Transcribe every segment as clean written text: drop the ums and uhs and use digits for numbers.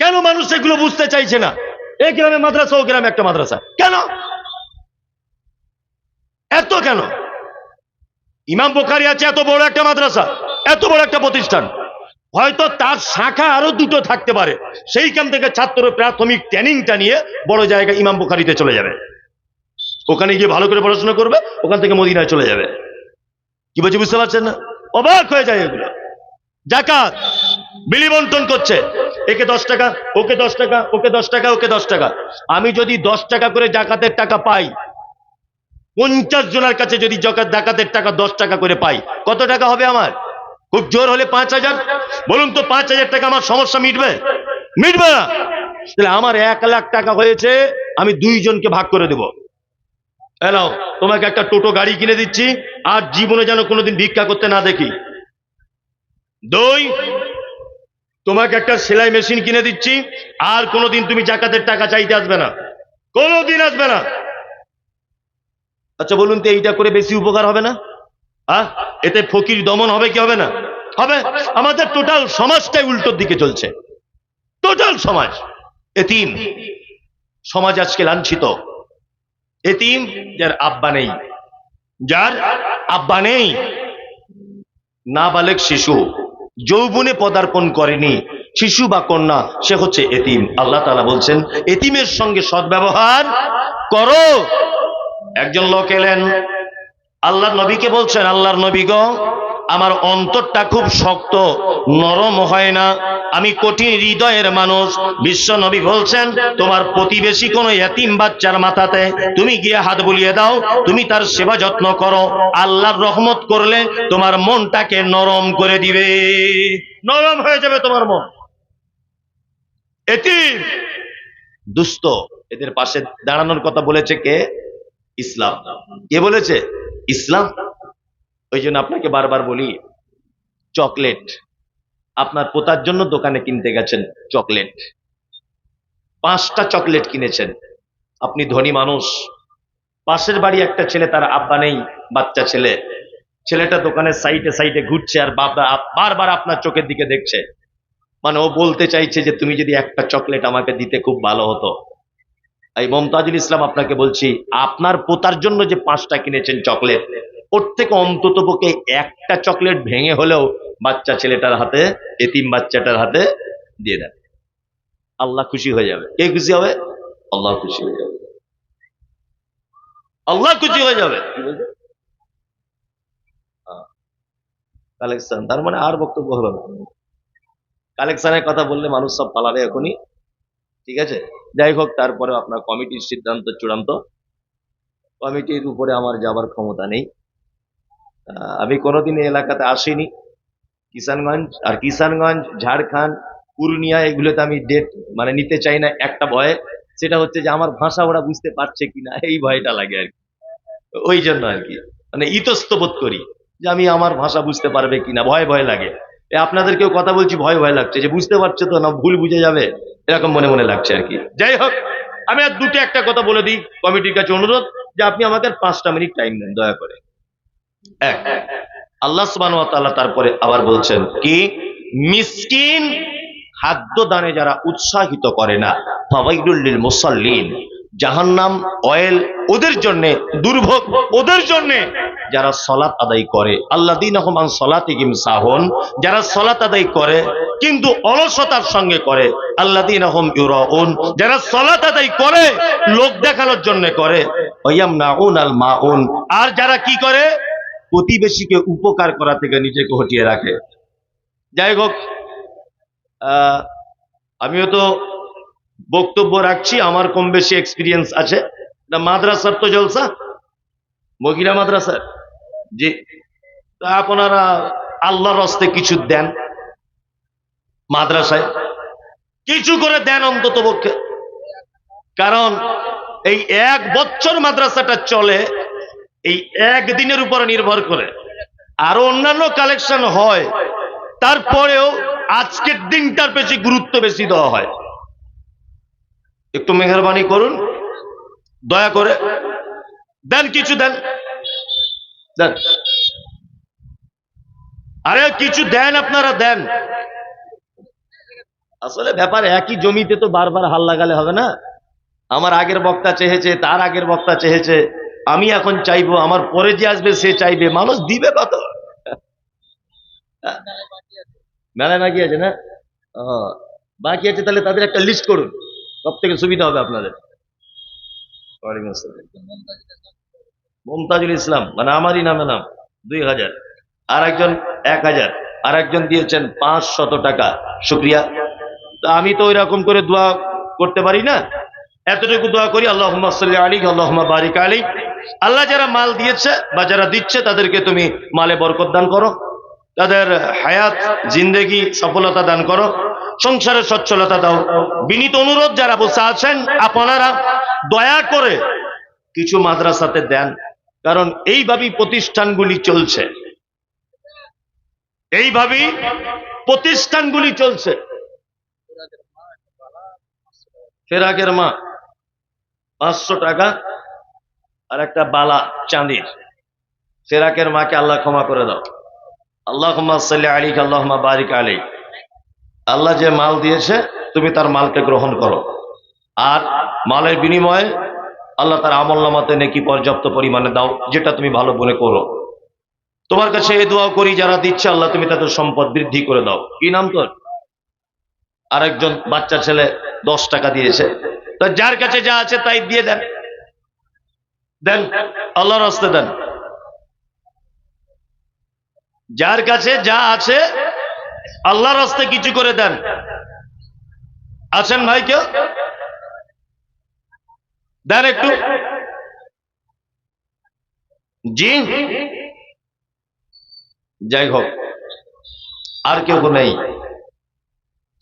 কেন মানুষ এগুলো বুঝতে চাইছে না? এই গ্রামে মাদ্রাসা, ও গ্রামে একটা মাদ্রাসা, কেন? এত কেন? ইমাম বুখারী আছে, এত বড় একটা মাদ্রাসা, এত বড় একটা প্রতিষ্ঠান, হয়তো তার শাখা আরো দুটো থাকতে পারে, সেইখান থেকে ছাত্র প্রাথমিক ট্রেনিংটা নিয়ে বড় জায়গায় ইমাম বুখারীতে চলে যাবে, ওখানে গিয়ে ভালো করে পড়াশোনা করবে, ওখান থেকে মদিনায় চলে যাবে। কি বলছি বুঝতে পারছেন না? অবাক হয়ে যায় এগুলো। যাকাত বিলি বন্টন করছে, একে 10 টাকা, ওকে 10 টাকা, ওকে 10 টাকা, ওকে 10 টাকা। আমি যদি 10 টাকা করে জাকাতের টাকা পাই, 50 জনের কাছে যদি জাকাতের টাকা 10 টাকা করে পাই, কত টাকা হবে আমার? খুব জোর হলে 5000। বলুন তো 5000 টাকা আমার সমস্যা মিটবে? মিটবে না। তাহলে আমার 1 লাখ টাকা হয়েছে, আমি 2 জনকে ভাগ করে দেব। এলাও, তোমাকে একটা টোটো গাড়ি কিনে দিচ্ছি, আর জীবনে যেন কোনোদিন ভিক্ষা করতে না দেখি। 2, তোমাকে একটা সেলাই মেশিন কিনে দিচ্ছি, আর কোনোদিন তুমি জাকাতের টাকা চাইতে আসবে না, কোনোদিন আসবে না। আচ্ছা বলুন তো, এইটা করে বেশি উপকার হবে না? এতে ফকির দমন হবে কি হবে না? হবে। আমাদের টোটাল সমাজটাই উল্টোর দিকে চলছে, টোটাল সমাজ এতিম সমাজ। আজকে লাঞ্ছিত এতিম, যার আব্বা নেই, যার আব্বা নেই, নাবালেগ শিশু, যৌবনে পদার্পণ করেনি, শিশু বা কন্যা, সে হচ্ছে এতিম। আল্লাহ তাআলা বলছেন, এতিমের সঙ্গে সদ্ব্যবহার করো। একজন লোক এলেন, আল্লাহর নবীকে বলছেন, আল্লাহর নবী গো, আমার অন্তরটা খুব শক্ত, নরম হয় না, আমি কঠিন হৃদয়ের মানুষ। বিশ্ব নবী বলছেন, তোমার প্রতিবেশী কোনো এতিম বাচ্চার মাথাতে তুমি গিয়ে হাত বুলিয়ে দাও, তুমি তার সেবা যত্ন করো, আল্লাহর রহমত করলে তোমার মনটাকে নরম করে দিবে, নরম হয়ে যাবে তোমার মন। এতিম, দুস্থ, এদের পাশে দাঁড়ানোর কথা বলেছে কে? ইসলাম। কে বলেছে? ইসলাম। ওই জন্য আপনাকে বারবার বলি, চকলেট, আপনার পোতার জন্য দোকানে কিনতে গেছেন চকলেট, 5টা চকলেট কিনেছেন, আপনি ধনী মানুষ। পাশের বাড়ি একটা ছেলে, তার আব্বা নেই, বাচ্চা ছেলে, ছেলেটা দোকানের সাইডে সাইডে ঘুরছে, আর বারবার আপনার চোখের দিকে দেখছে, মানে ও বলতে চাইছে যে তুমি যদি একটা চকলেট আমাকে দিতে খুব ভালো হতো। এই মমতাজুল ইসলাম আপনাকে বলছি, আপনার পোতার জন্য যে 5টা কিনেছেন চকলেট, ওর থেকে অন্তত পক্ষে একটা চকলেট ভেঙে হলেও বাচ্চা ছেলেটার হাতে, এতিম বাচ্চাটার হাতে দিয়ে দেন, আল্লাহ খুশি হয়ে যাবে। কে খুশি হবে? আল্লাহ খুশি হয়ে যাবে, আল্লাহ খুশি হয়ে যাবে। কালেকশন, তার মানে আর বক্তব্য হলো না। কালেকশনের কথা বললে মানুষ সব পালাবে এখনই, ঠিক আছে? যাই হোক, তারপরে আপনার কমিটির সিদ্ধান্ত চূড়ান্ত, কমিটির উপরে আমার যাবার ক্ষমতা নেই। আমি কোনোদিন এই এলাকাতে আসিনি, কিষানগঞ্জ, আর কিষানগঞ্জ, ঝাড়খণ্ড, পূর্ণিয়া, এগুলোতে আমি ডেট মানে নিতে চাই না, একটা ভয়ে, সেটা হচ্ছে যে আমার ভাষা ওরা বুঝতে পারছে কিনা, এই ভয়টা লাগে আর কি। ওই জন্য আর কি, মানে ইতস্তবোধ করি যে আমি আমার ভাষা বুঝতে পারবে কিনা, ভয় ভয় লাগে। আপনাদের কেউ কথা বলছি, ভয় ভয় লাগছে যে বুঝতে পারছে তো না, ভুল বুঝে যাবে, এরকম মনে মনে লাগছে আর কি। যাই হোক, আমি আর দুটো একটা কথা বলে দিই, কমিটির কাছে অনুরোধ যে আপনি আমাদের 5টা মিনিট টাইম দেন দয়া করে। এক, আল্লাহ সুবহানাহু ওয়া তাআলা তারপরে আবার বলছেন কি, মিসকিন খাদ্য দানে যারা উৎসাহিত করে না, ফাওয়াইলুল লিল মুসাল্লিন, জাহান্নাম অয়েল ওদের জন্য, দুর্ভোগ ওদের জন্য যারা সালাত আদায় করে, আল্লাযীনা হুম আন সালাতিহিম সাহুন, যারা সালাত আদায় করে কিন্তু অলসতার সঙ্গে করে, আল্লাযীনা হুম ইউরাউন, যারা সালাত আদায় করে লোক দেখানোর জন্য করে, ওয়ায়ামনাউনাল মাউন, আর যারা কি করে, প্রতিবেশীকে উপকার করা থেকে নিজেকে হটিয়ে রাখে। যাই হোক, আমিও তো বক্তব্য রাখছি, আমার কম বেশি এক্সপিরিয়েন্স আছে। মাদ্রাসার তো জলসা, মহিলা মাদ্রাসার, জি, তা আপনারা আল্লাহর রাস্তায় কিছু দেন, মাদ্রাসায় কিছু করে দেন অন্তত পক্ষে, কারণ এই 1 বছর মাদ্রাসাটা চলে এই একদিনের উপরে নির্ভর করে, আরো অন্যান্য কালেকশন হয়, তারপরেও আজকের দিনটার বেশি গুরুত্ব বেশি দেওয়া হয়। একটু মেহেরবানি করুন, দয়া করে দেন, কিছু দেন, দেন, আরে কিছু দেন, আপনারা দেন। আসলে ব্যাপার একই জমিতে তো বারবার হাল লাগালে হবে না। আমার আগের বক্তা চেয়েছে, তার আগের বক্তা চেয়েছে, আমি এখন চাইবো, আমার পরে যে আসবে সে চাইবে, মানুষ দিবে কত? মেলায় বাকি আছে না? ও, বাকি আছে, তাহলে তাদের একটা লিস্ট করুন, সব থেকে সুবিধা হবে আপনাদের। ওয়ালাইকুম আসসালাম। মুমতাজুল ইসলাম, মানে আমারই নামে নাম, 2000। আর একজন 1000। আর একজন দিয়েছেন 500 টাকা। শুক্রিয়া। তা আমি তো ওই রকম করে দোয়া করতে পারি না, এতটুকু দোয়া করি, আল্লাহুম্মা সাল্লি আলাইহি আল্লাহুম্মা বারিক আলাইহি। আল্লাহ যারা মাল দিয়েছে বা যারা দিচ্ছে তাদেরকে তুমি মালে বরকত দান করো, তাদের হায়াত জিন্দেগি সফলতা দান করো, সংসারে সচ্ছলতা দাও। বিনীত অনুরোধ, যারা বসে আছেন আপনারা দয়া করে কিছু মাদ্রাসাতে দেন, কারণ এইভাবেই প্রতিষ্ঠানগুলি চলছে, এইভাবেই প্রতিষ্ঠানগুলি চলছে। ফেরাকের মা 500 টাকা আর একটা বালা চাঁদির। ফেরাকের মাকে আল্লাহ ক্ষমা করে দাও। আল্লাহুম্মা সাল্লি আলাইহি আল্লাহুম্মা বারিক আলাইহি। আল্লাহ যে মাল দিয়েছে তুমি তার মালকে গ্রহণ করো, আর মালের বিনিময়ে আল্লাহ তার আমলনামাতে নেকি পর্যাপ্ত পরিমাণে দাও, যেটা তুমি ভালো মনে করো। তোমার কাছে এই দোয়া করি, যারা দিচ্ছে আল্লাহ তুমি তাদের সম্পদ বৃদ্ধি করে দাও। কি নাম তোর? আরেকজন বাচ্চা ছেলে 10 টাকা দিয়েছে। তো যার কাছে যা আছে তাই দিয়ে দেন, দেন, আল্লাহর রাস্তায় দেন। যার কাছে যা আছে আল্লাহর রাস্তায় কিছু করে দেন। আছেন ভাই কেউ? দেন একটু। জি, যাই হোক, আর কেউ নেই।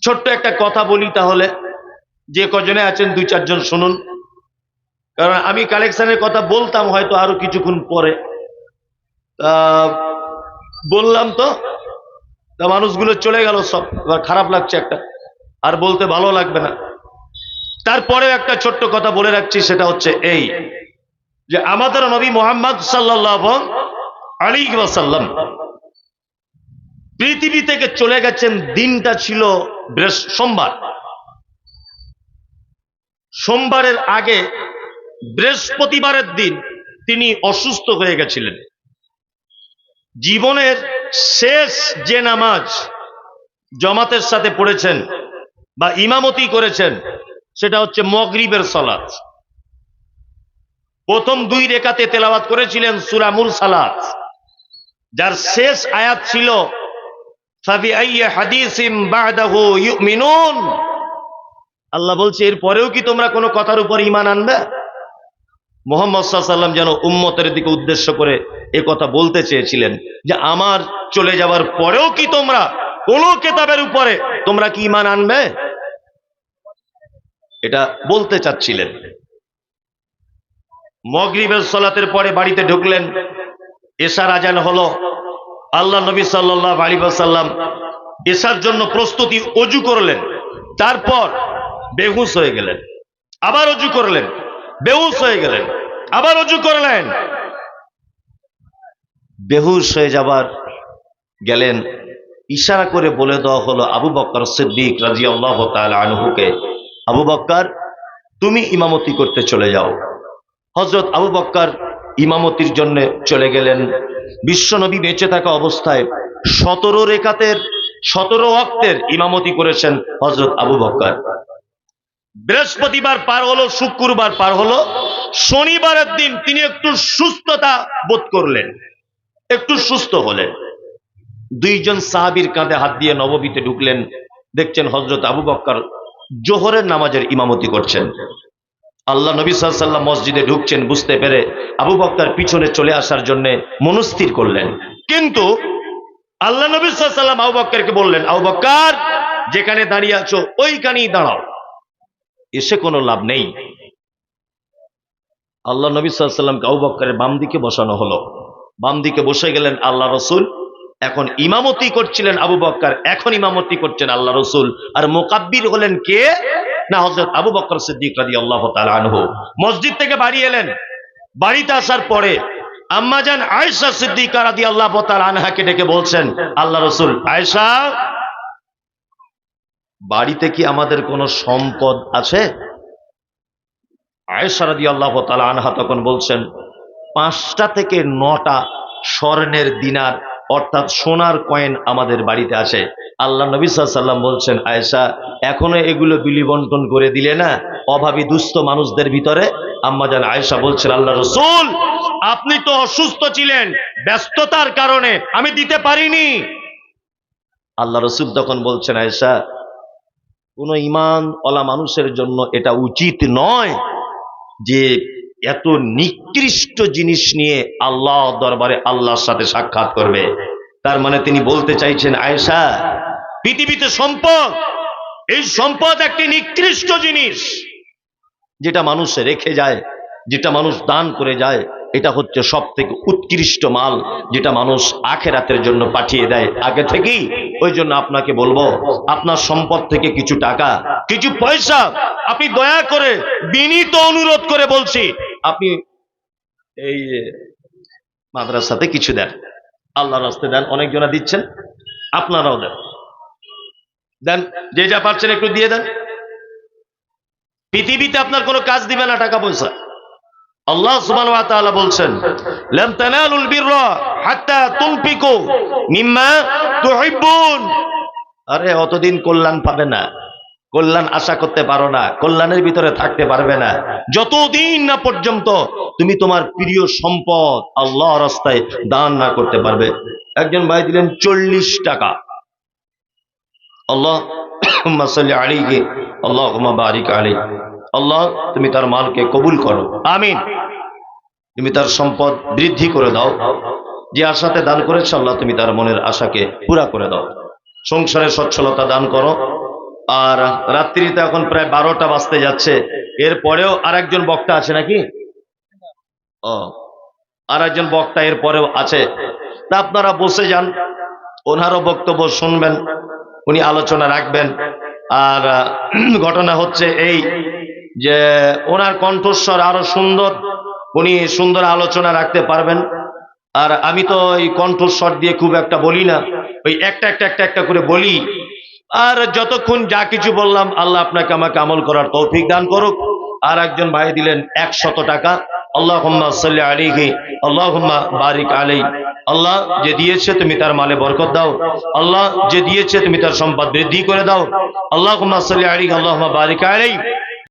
ছোট্ট একটা কথা বলি তাহলে, যে কজনে আছেন 2-4 জন শুনুন, কারণ আমি কালেকশনের কথা বলতাম হয়তো আরো কিছুক্ষণ পরে, বললাম তো, তা মানুষগুলো চলে গেল সব, এবার খারাপ লাগছে একটা, আর বলতে ভালো লাগবে না। তারপরে একটা ছোট্ট কথা বলে রাখছি, সেটা হচ্ছে এই, যে আমাদের নবী মুহাম্মদ সাল্লাল্লাহু আলাইহি ওয়াসাল্লাম পৃথিবী থেকে চলে গেছেন, দিনটা ছিল সোমবার। সোমবারের আগে বৃহস্পতিবারের দিন তিনি অসুস্থ হয়ে গেছিলেন। জীবনের শেষ যে নামাজ জামাতের সাথে পড়েছেন বা ইমামতি করেছেন, সেটা হচ্ছে মাগরিবের সালাত। প্রথম 2 রেকাতে তেলাওয়াত করেছিলেন সূরা মুরসালাত, যার শেষ আয়াত ছিল ফাবিআইয়ি হাদিসিম বা'দাহু ইউমিনুন। আল্লাহ বলছে, এর পরেও কি তোমরা কোনো কথার উপর ঈমান আনবে? মুহাম্মদ সাল্লাল্লাহু আলাইহি ওয়াসাল্লাম যেন উম্মতের দিকে উদ্দেশ্য করে এই কথা বলতে চেয়েছিলেন, যে আমার চলে যাওয়ার পরেও কি তোমরা কোন কিতাবের উপরে তোমরা কি ঈমান আনবে, এটা বলতে চাচ্ছিলেন। মাগরিবের সালাতের পরে বাড়িতে ঢুকলেন, এশার আজান হলো। আল্লাহ নবী সাল্লাল্লাহু আলাইহি ওয়াসাল্লাম এশার জন্য প্রস্তুতি, ওযু করলেন, তারপর বেহুশ হয়ে গেলেন। আবার ওযু করলেন, বেহুশ হয়ে গেলেন, আবার ওযু করলেন। বেহুশ হয়ে যাবার গেলেন, ইশারা করে বলে দেওয়া হলো আবু বকর সিদ্দিক রাদিয়াল্লাহু তাআলা আনহুকে, আবু বকর তুমি ইমামতি করতে চলে যাও। হযরত আবু বকর ইমামতির জন্য চলে গেলেন। বিশ্বনবী বেঁচে থাকা অবস্থায় 17 রেকাতের 17 ওয়াক্তের ইমামতি করেছেন হযরত আবু বকর। বৃহস্পতিবার পার হলো, শুক্রবার পার হলো, শনিবারের দিন তিনি একটু সুস্থতা বোধ করলেন, একটু সুস্থ হলেন। 2 জন সাহাবীর কাঁধে হাত দিয়ে নববীতে ঢুকলেন, দেখছেন হযরত আবু বকর জোহরের নামাজের ইমামতি করছেন। আল্লাহ নবী সাল্লাল্লাহু আলাইহি ওয়াসাল্লাম মসজিদে ঢুকছেন, বুঝতে পেরে আবু বকর পিছনে চলে আসার জন্য মনস্থির করলেন। কিন্তু আল্লাহ নবী সাল্লাল্লাহু আলাইহি ওয়াসাল্লাম আবু বকরকে বললেন, আবু বকর যেখানে দাঁড়িয়ে আছো ওইখানেই দাঁড়াও, এসে কোনো লাভ নেই। আল্লাহ নবী সাল্লাল্লাহু আলাইহি ওয়াসাল্লামকে আবু বকরের বাম দিকে বসানো হলো। বাম দিকে বসে গেলেন আল্লাহ রাসূল। এখন ইমামতি করছিলেন আবু বকর, এখন ইমামতি করছেন আল্লাহ রাসূল। আর মুকাব্বির হলেন কে? না, হযরত আবু বকর সিদ্দিক রাদিয়াল্লাহু তাআলা আনহু। মসজিদ থেকে বাড়ি এলেন। বাড়িতে আসার পরে আম্মাজান আয়েশা সিদ্দিকা রাদিয়াল্লাহু তাআলা আনহাকে ডেকে বলছেন, আল্লাহ রাসূল, আয়েশা বাড়িতে কি আমাদের কোনো সম্পদ আছে? আয়েশা রাদিয়াল্লাহু তাআলা আনহা তখন বলছেন 5টা থেকে 9টা স্বর্ণের দিনার অর্থাৎ সোনার কয়েন আমাদের বাড়িতে আছে। আল্লাহ নবী সাল্লাল্লাহু আলাইহি ওয়াসাল্লাম বলছেন, আয়েশা এখনো এগুলো বিলি বন্টন করে দিলে না অভাবী দুস্থ মানুষদের ভিতরে? আম্মাজান আয়েশা বলছেন, আল্লাহ রাসূল আপনি তো অসুস্থ ছিলেন, ব্যস্ততার কারণে আমি দিতে পারিনি। আল্লাহ রাসূল তখন বলছেন, আয়েশা কোন ঈমান ওয়ালা মানুষের জন্য এটা উচিত নয় যে এত নিকৃষ্ট জিনিস নিয়ে আল্লাহ দরবারে আল্লাহর সাথে সাক্ষাৎ করবে। তার মানে তিনি বলতে চাইছেন, আয়েশা পৃথিবীতে সম্পদ, এই সম্পদ একটি নিকৃষ্ট জিনিস, যেটা মানুষ রেখে যায়, যেটা মানুষ দান করে যায়, এটা হচ্ছে সব থেকে উৎকৃষ্ট মাল, যেটা মানুষ আখেরাতের জন্য পাঠিয়ে দেয় আগে থেকেই। ওই জন্য আপনাকে বলবো, আপনার সম্পদ থেকে কিছু টাকা, কিছু পয়সা আপনি দয়া করে বিনীত অনুরোধ করে বলছি আপনি এই মাদ্রাসাতে কিছু দেন, আল্লাহর রাস্তায় দেন। অনেকজনা দিচ্ছেন, আপনারাও দেন, দেন, যে যা পারছেন একটু দিয়ে দেন। পৃথিবীতে আপনার কোনো কাজ দিবে না টাকা পয়সা। আল্লাহ সুবহানাহু ওয়া তাআলা বলছেন, লান তানালুল বিররা হাত্তা তুনফিকু মিম্মা তুহিব্বুন। আরে অতদিন কল্যাণ পাবে না, কল্যাণ আশা করতে পারো না, কল্যাণের ভিতরে থাকতে পারবে না যতদিন না পর্যন্ত তুমি তোমার প্রিয় সম্পদ আল্লাহর রাস্তায় দান না করতে পারবে। একজন ভাই দিলেন 40 টাকা। আল্লাহুম্মা সাল্লি আলাইহি আল্লাহুম্মা বারিক আলাইহি। আল্লাহ তুমি তার মালকে কবুল করো, আমিন। তুমি তার সম্পদ বৃদ্ধি করে দাও, যে আশাতে দান করেছে আল্লাহ তুমি তার মনের আশাকে পুরা করে দাও, সংসারে সচ্ছলতা দান করো। আর রাত্রিতে এখন প্রায় 12টা বাজতে যাচ্ছে, এরপরেও আরেকজন বক্তা আছে নাকি? ও, আরেকজন বক্তা এরপরেও আছে, তা আপনারা বসে যান, ওনারও বক্তব্য শুনবেন, উনি আলোচনা রাখবেন। আর ঘটনা হচ্ছে এই যে ওনার কণ্ঠস্বর আরো সুন্দর, উনি সুন্দর আলোচনা রাখতে পারবেন। আর আমি তো এই কণ্ঠস্বর দিয়ে খুব একটা বলি না, ওই একটা একটা একটা একটা করে বলি। আর যতক্ষণ যা কিছু বললাম আল্লাহ আপনাকে আমাকে আমল করার তৌফিক দান করুক। আর একজন ভাই দিলেন 100 টাকা। আল্লাহুম্মা সাল্লি আলাইহি আল্লাহুম্মা বারিক আলাইহি। আল্লাহ যে দিয়েছে তুমি তার মালে বরকত দাও, আল্লাহ যে দিয়েছে তুমি তার সম্পদ বৃদ্ধি করে দাও। আল্লাহুম্মা সাল্লি আলাইহি আল্লাহুম্মা বারিক আলাইহি।